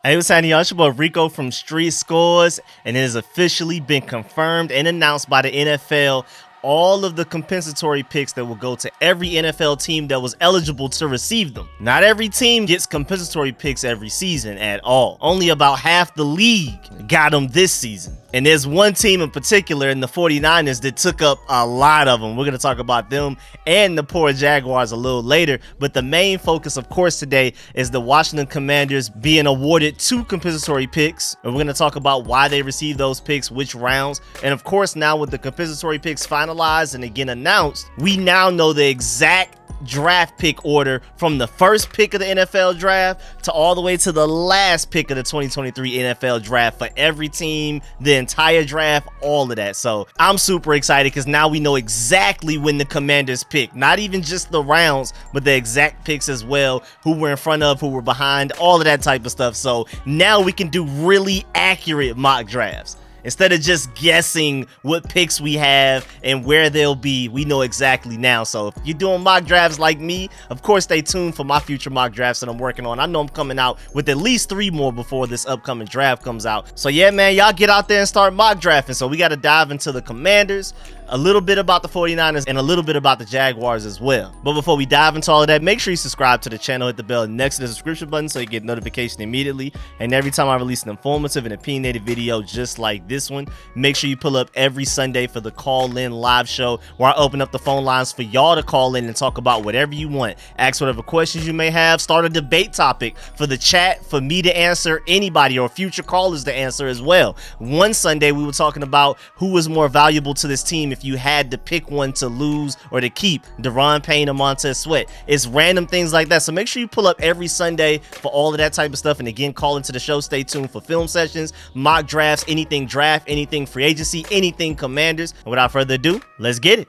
Hey, what's happening, y'all? It's your boy Rico from Street Scores, and it has officially been confirmed and announced by the NFL. All of the compensatory picks that will go to every NFL team that was eligible to receive them. Not every team gets compensatory picks every season at all. Only about half the league got them this season. And there's one team in particular in the 49ers that took up a lot of them. We're going to talk about them and the poor Jaguars a little later. But the main focus, of course, today is the Washington Commanders being awarded 2 compensatory picks. And we're going to talk about why they received those picks, which rounds. And of course, now with the compensatory picks finalized and again announced, we now know the exact draft pick order from the first pick of the NFL draft to all the way to the last pick of the 2023 NFL draft for every team, the entire draft, all of that. So I'm super excited because now we know exactly when the Commanders pick, not even just the rounds, but the exact picks as well, who we're in front of, who we're behind, all of that type of stuff. So now we can do really accurate mock drafts. Instead of just guessing what picks we have and where they'll be, we know exactly now. So if you're doing mock drafts like me, of course, stay tuned for my future mock drafts that I'm working on. I know I'm coming out with at least 3 more before this upcoming draft comes out. So yeah, man, y'all get out there and start mock drafting. So we got to dive into the Commanders, a little bit about the 49ers, and a little bit about the Jaguars as well. But before we dive into all of that, make sure you subscribe to the channel, hit the bell next to the subscription button so you get notification immediately. And every time I release an informative and opinionated video just like this one, make sure you pull up every Sunday for the call-in live show where I open up the phone lines for y'all to call in and talk about whatever you want. Ask whatever questions you may have, start a debate topic for the chat for me to answer, anybody or future callers to answer as well. One Sunday we were talking about who was more valuable to this team if you had to pick one to lose or to keep, Deron Payne or Montez Sweat. It's random things like that. So make sure you pull up every Sunday for all of that type of stuff. And again, call into the show. Stay tuned for film sessions, mock drafts, anything draft, anything free agency, anything Commanders. And without further ado, let's get it.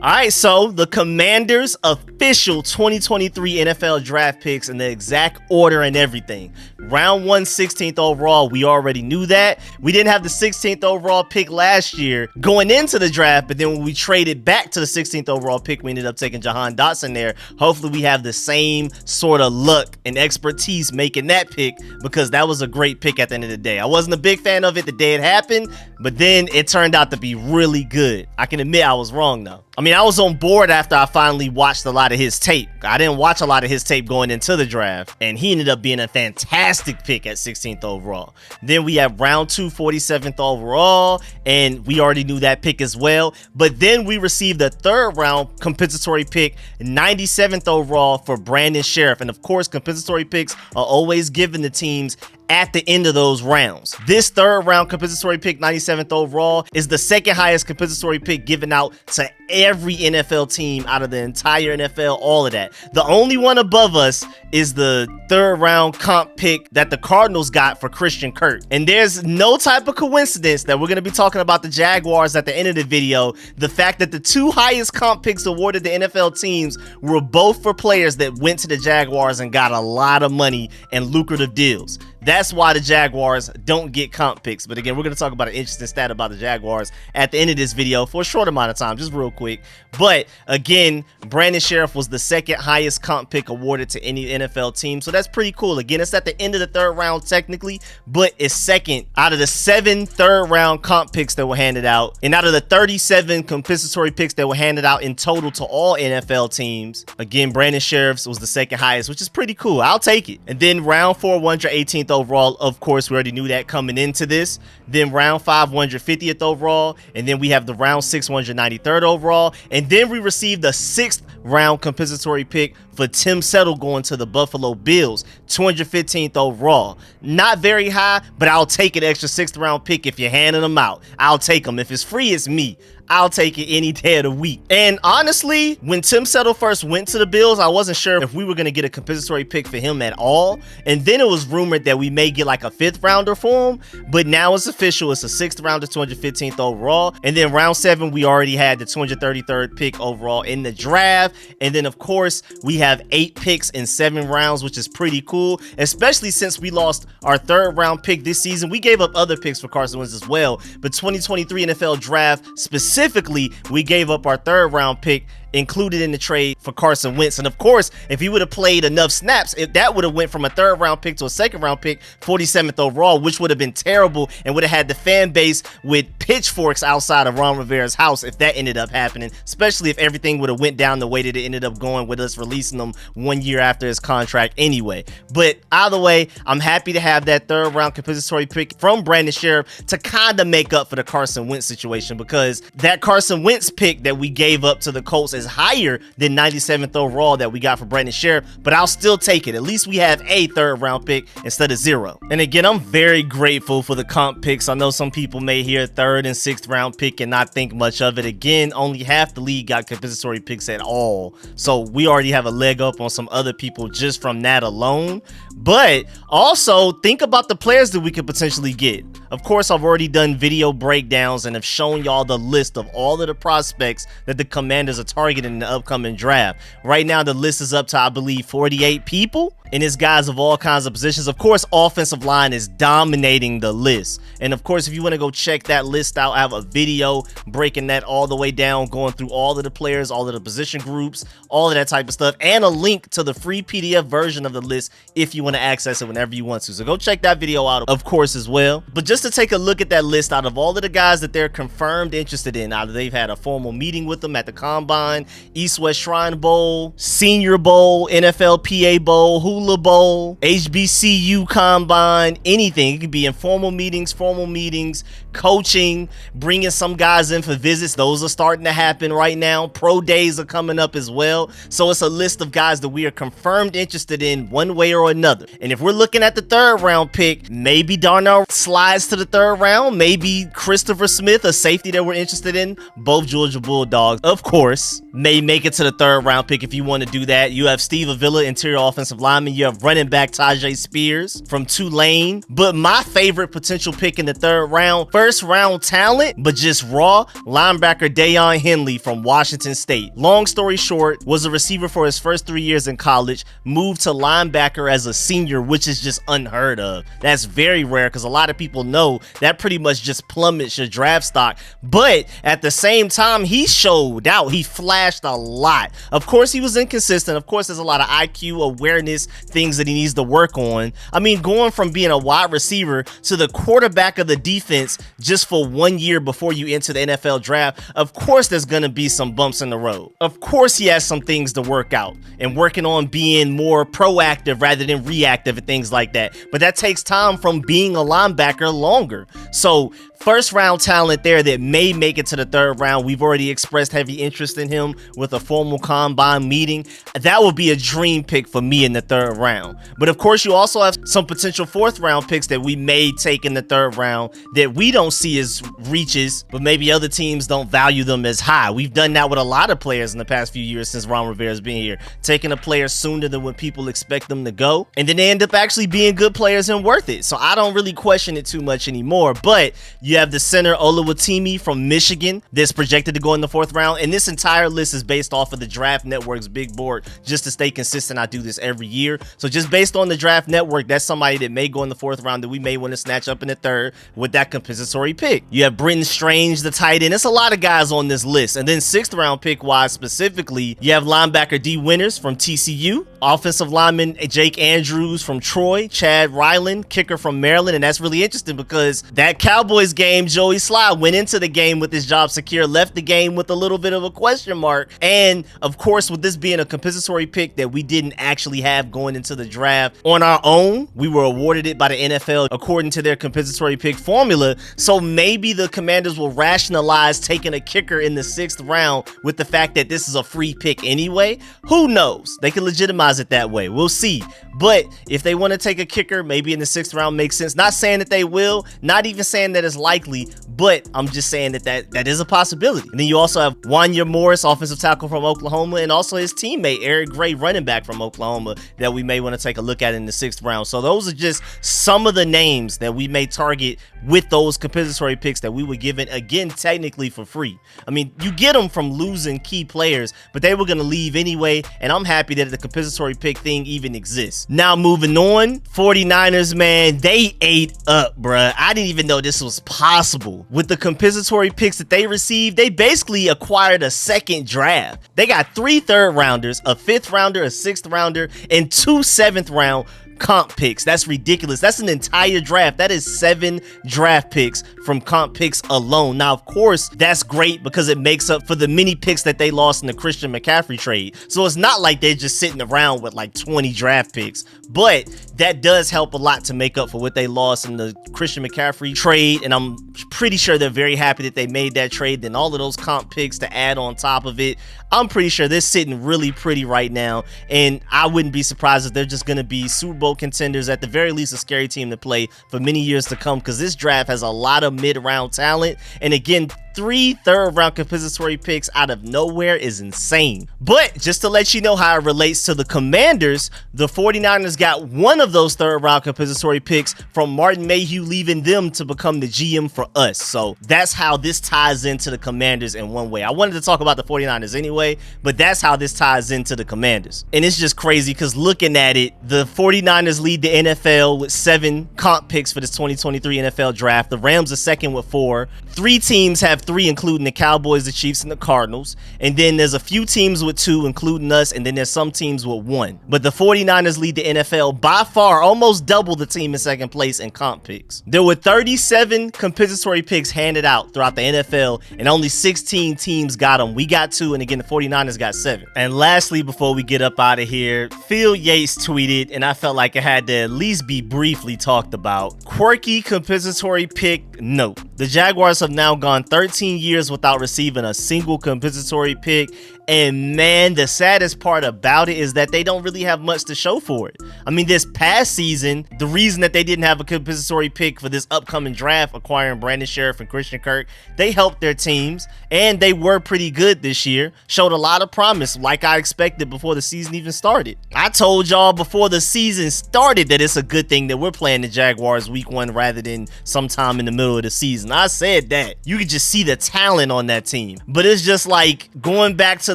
All right, so the Commanders' official 2023 NFL draft picks in the exact order and everything. Round 1, 16th overall, we already knew that. We didn't have the 16th overall pick last year going into the draft, but then when we traded back to the 16th overall pick, we ended up taking Jahan Dotson there. Hopefully we have the same sort of luck and expertise making that pick because that was a great pick at the end of the day. I wasn't a big fan of it the day it happened, but then it turned out to be really good. I can admit I was wrong though. I mean, I was on board after I finally watched a lot of his tape. I didn't watch a lot of his tape going into the draft, and he ended up being a fantastic pick at 16th overall. Then we have round 2, 47th overall, and we already knew that pick as well. But then we received a 3rd round compensatory pick, 97th overall for Brandon Scherff. And of course, compensatory picks are always given to teams at the end of those rounds. This 3rd round compensatory pick, 97th overall, is the 2nd highest compensatory pick given out to every NFL team out of the entire NFL, all of that. The only one above us is the 3rd round comp pick that the Cardinals got for Christian Kirk. And there's no type of coincidence that we're going to be talking about the Jaguars at the end of the video. The fact that the 2 highest comp picks awarded to NFL teams were both for players that went to the Jaguars and got a lot of money and lucrative deals. That's why the Jaguars don't get comp picks. But again, we're going to talk about an interesting stat about the Jaguars at the end of this video for a short amount of time, just real quick. But again, Brandon Scherff was the 2nd highest comp pick awarded to any NFL team. So that's pretty cool. Again, it's at the end of the 3rd round technically, but it's 2nd out of the 7 3rd round comp picks that were handed out. And out of the 37 compensatory picks that were handed out in total to all NFL teams, again, Brandon Scherff's was the 2nd highest, which is pretty cool. I'll take it. And then round 4, 118th overall, of course, we already knew that coming into this. Then round 5, 150th overall, and then we have the round 6, 193rd overall, and then we received the 6th round compensatory pick for Tim Settle going to the Buffalo Bills, 215th overall. Not very high, but I'll take an extra 6th round pick if you're handing them out. I'll take them. If it's free, it's me. I'll take it any day of the week. And honestly, when Tim Settle first went to the Bills, I wasn't sure if we were going to get a compensatory pick for him at all. And then it was rumored that we may get like a 5th rounder for him, but now it's official. It's a 6th rounder, 215th overall. And then round 7, we already had the 233rd pick overall in the draft. And then of course, we have 8 picks in 7 rounds, which is pretty cool, especially since we lost our 3rd round pick this season. We gave up other picks for Carson Wentz as well, but 2023 NFL draft specifically, we gave up our 3rd round pick included in the trade for Carson Wentz. And of course, if he would have played enough snaps, if that would have went from a 3rd round pick to a 2nd round pick, 47th overall, which would have been terrible and would have had the fan base with pitchforks outside of Ron Rivera's house if that ended up happening, especially if everything would have went down the way that it ended up going with us releasing him 1 year after his contract anyway. But either way, I'm happy to have that 3rd round compensatory pick from Brandon Scherff to kind of make up for the Carson Wentz situation, because that Carson Wentz pick that we gave up to the Colts is higher than 97th overall that we got for Brandon Scherff, but I'll still take it. At least we have a 3rd round pick instead of 0. And again, I'm very grateful for the comp picks. I know some people may hear 3rd and 6th round pick and not think much of it. Again, only half the league got compensatory picks at all, so we already have a leg up on some other people just from that alone. But also think about the players that we could potentially get. Of course, I've already done video breakdowns and have shown y'all the list of all of the prospects that the Commanders are targeting in the upcoming draft. Right now, the list is up to, I believe, 48 people. And it's guys of all kinds of positions. Of course, offensive line is dominating the list. And of course, if you want to go check that list out, I have a video breaking that all the way down, going through all of the players, all of the position groups, all of that type of stuff, and a link to the free PDF version of the list if you want to access it whenever you want to. So go check that video out, of course, as well. But just to take a look at that list, out of all of the guys that they're confirmed interested in, either they've had a formal meeting with them at the Combine, East-West Shrine Bowl, Senior Bowl, NFLPA Bowl, Hula Bowl, HBCU Combine, anything. It could be informal meetings, formal meetings, coaching, bringing some guys in for visits. Those are starting to happen right now. Pro days are coming up as well. So it's a list of guys that we are confirmed interested in one way or another. And if we're looking at the 3rd round pick, maybe Darnell slides to the 3rd round. Maybe Christopher Smith, a safety that we're interested in, both Georgia Bulldogs, of course, may make it to the 3rd round pick if you want to do that. You have Steve Avila, interior offensive lineman. You have running back Tajay Spears from Tulane. But my favorite potential pick in the 3rd round, 1st round talent, but just raw, linebacker Deion Henley from Washington State. Long story short, was a receiver for his first 3 years in college, moved to linebacker as a senior, which is just unheard of. That's very rare because a lot of people know that pretty much just plummets your draft stock. But at the same time, he showed out. He flashed a lot. Of course, he was inconsistent. Of course, there's a lot of IQ, awareness, things that he needs to work on. I mean, going from being a wide receiver to the quarterback of the defense just for 1 year before you enter the NFL draft, of course there's going to be some bumps in the road. Of course he has some things to work out and working on being more proactive rather than reactive and things like that. But that takes time from being a linebacker longer. So 1st round talent there that may make it to the 3rd round. We've already expressed heavy interest in him with a formal combine meeting. That would be a dream pick for me in the 3rd round. But of course, you also have some potential 4th round picks that we may take in the 3rd round that we don't see as reaches, but maybe other teams don't value them as high. We've done that with a lot of players in the past few years since Ron Rivera's been here, taking a player sooner than when people expect them to go, and then they end up actually being good players and worth it. So I don't really question it too much anymore. But you have the center Oluwatimi from Michigan that's projected to go in the 4th round, and this entire list is based off of the Draft Network's big board. Just to stay consistent, I do this every year. So just based on the Draft Network, that's somebody that may go in the 4th round that we may want to snatch up in the 3rd with that compensatory pick. You have Brenton Strange, the tight end. It's a lot of guys on this list. And then 6th round pick wise specifically, you have linebacker D. Winters from TCU, offensive lineman Jake Andrews from Troy, Chad Ryland, kicker from Maryland. And that's really interesting because that Cowboys game, Joey Sly went into the game with his job secure, left the game with a little bit of a question mark. And of course, with this being a compensatory pick that we didn't actually have going into the draft on our own, we were awarded it by the NFL according to their compensatory pick formula. So maybe the Commanders will rationalize taking a kicker in the 6th round with the fact that this is a free pick anyway. Who knows? They can legitimize analyze it that way. We'll see. But if they want to take a kicker, maybe in the 6th round makes sense. Not saying that they will, not even saying that it's likely, but I'm just saying that is a possibility. And then you also have Wanya Morris, offensive tackle from Oklahoma, and also his teammate Eric Gray, running back from Oklahoma, that we may want to take a look at in the 6th round. So those are just some of the names that we may target with those compensatory picks that we were given, again, technically for free. I mean, you get them from losing key players, but they were going to leave anyway, and I'm happy that the compensatory pick thing even exists. Now, moving on, 49ers, man, they ate up, bruh. I didn't even know this was possible. With the compensatory picks that they received, they basically acquired a second draft. They got 3 third rounders, a 5th rounder, a 6th rounder, and 2 7th round comp picks. That's ridiculous. That's an entire draft. That is 7 draft picks from comp picks alone. Now, of course, that's great because it makes up for the many picks that they lost in the Christian McCaffrey trade. So it's not like they're just sitting around with like 20 draft picks, but that does help a lot to make up for what they lost in the Christian McCaffrey trade. And I'm pretty sure they're very happy that they made that trade. Then all of those comp picks to add on top of it, I'm pretty sure they're sitting really pretty right now. And I wouldn't be surprised if they're just going to be Super Bowl contenders, at the very least a scary team to play for many years to come, because this draft has a lot of mid-round talent. And again, 3 third-round compensatory picks out of nowhere is insane. But just to let you know how it relates to the Commanders, the 49ers got one of those third-round compensatory picks from Martin Mayhew, leaving them to become the GM for us. So that's how this ties into the Commanders in one way. I wanted to talk about the 49ers anyway, but that's how this ties into the Commanders. And it's just crazy because looking at it, the 49ers lead the NFL with 7 comp picks for this 2023 NFL draft. The Rams are second with 4. 3 teams have 3, including the Cowboys, the Chiefs, and the Cardinals. And then there's a few teams with 2, including us, and then there's some teams with 1. But the 49ers lead the NFL by far, almost double the team in second place in comp picks. There were 37 compensatory picks handed out throughout the NFL, and only 16 teams got them. We got 2, and again, the 49ers got 7. And lastly, before we get up out of here, Phil Yates tweeted, and I felt like it had to at least be briefly talked about. Quirky compensatory pick note. The Jaguars have now gone 13 years without receiving a single compensatory pick, and man, the saddest part about it is that they don't really have much to show for it. I mean, this past season, the reason that they didn't have a compensatory pick for this upcoming draft, acquiring Brandon Scherff and Christian Kirk, they helped their teams, and they were pretty good this year, showed a lot of promise like I expected before the season even started. I told y'all before the season started that it's a good thing that we're playing the Jaguars week 1 rather than sometime in the middle of the season. I said that. You could just see the talent on that team. But it's just like going back to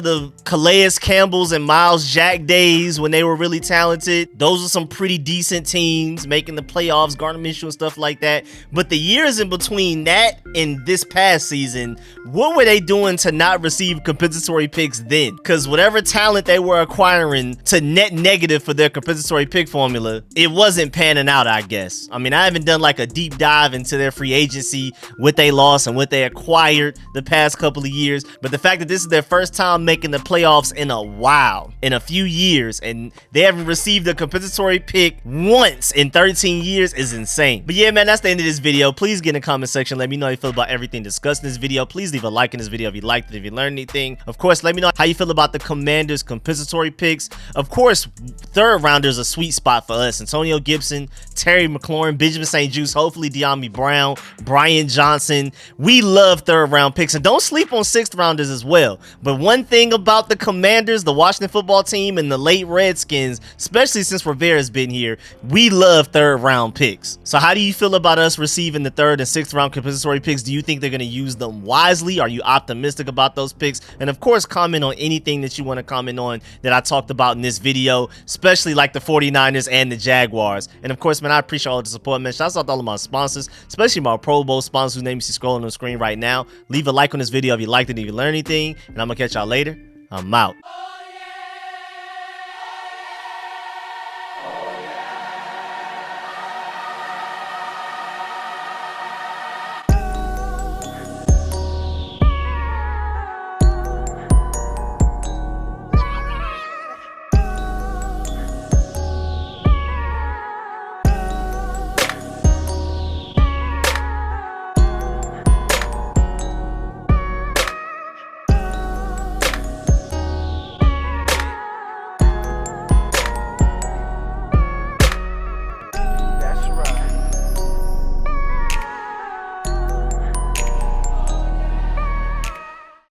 the Calais Campbell's and Miles Jack days when they were really talented. Those are some pretty decent teams making the playoffs, Gardner Minshew and stuff like that. But the years in between that and this past season, what were they doing to not receive compensatory picks then? Because whatever talent they were acquiring to net negative for their compensatory pick formula, it wasn't panning out, I guess. I mean, I haven't done like a deep dive into their free agency, what they lost and what they acquired the past couple of years, but the fact that this is their first time making the playoffs in a while, in a few years, and they haven't received a compensatory pick once in 13 years is insane. But yeah, man, that's the end of this video. Please get in the comment section, let me know how you feel about everything discussed in this video. Please leave a like in this video if you liked it, if you learned anything. Of course, let me know how you feel about the Commanders compensatory picks. Of course, third rounders a sweet spot for us. Antonio Gibson, Terry McLaurin, Benjamin St. Juste, hopefully De'Ami Brown, Brian Johnson. We love third round picks, and don't sleep on 6th rounders as well. But one thing about the Commanders, the Washington football team, and the late Redskins, especially since Rivera's been here, we love third round picks. So how do you feel about us receiving the 3rd and 6th round compensatory picks? Do you think they're going to use them wisely? Are you optimistic about those picks? And of course, comment on anything that you want to comment on that I talked about in this video, especially like the 49ers and the Jaguars. And of course, man, I appreciate all the support, man. Shouts out to all of my sponsors, especially my Pro Bowl sponsors whose names you see scrolling on the screen right now. Leave a like on this video if you liked it, if you learned anything, and I'm gonna catch y'all later. I'm out.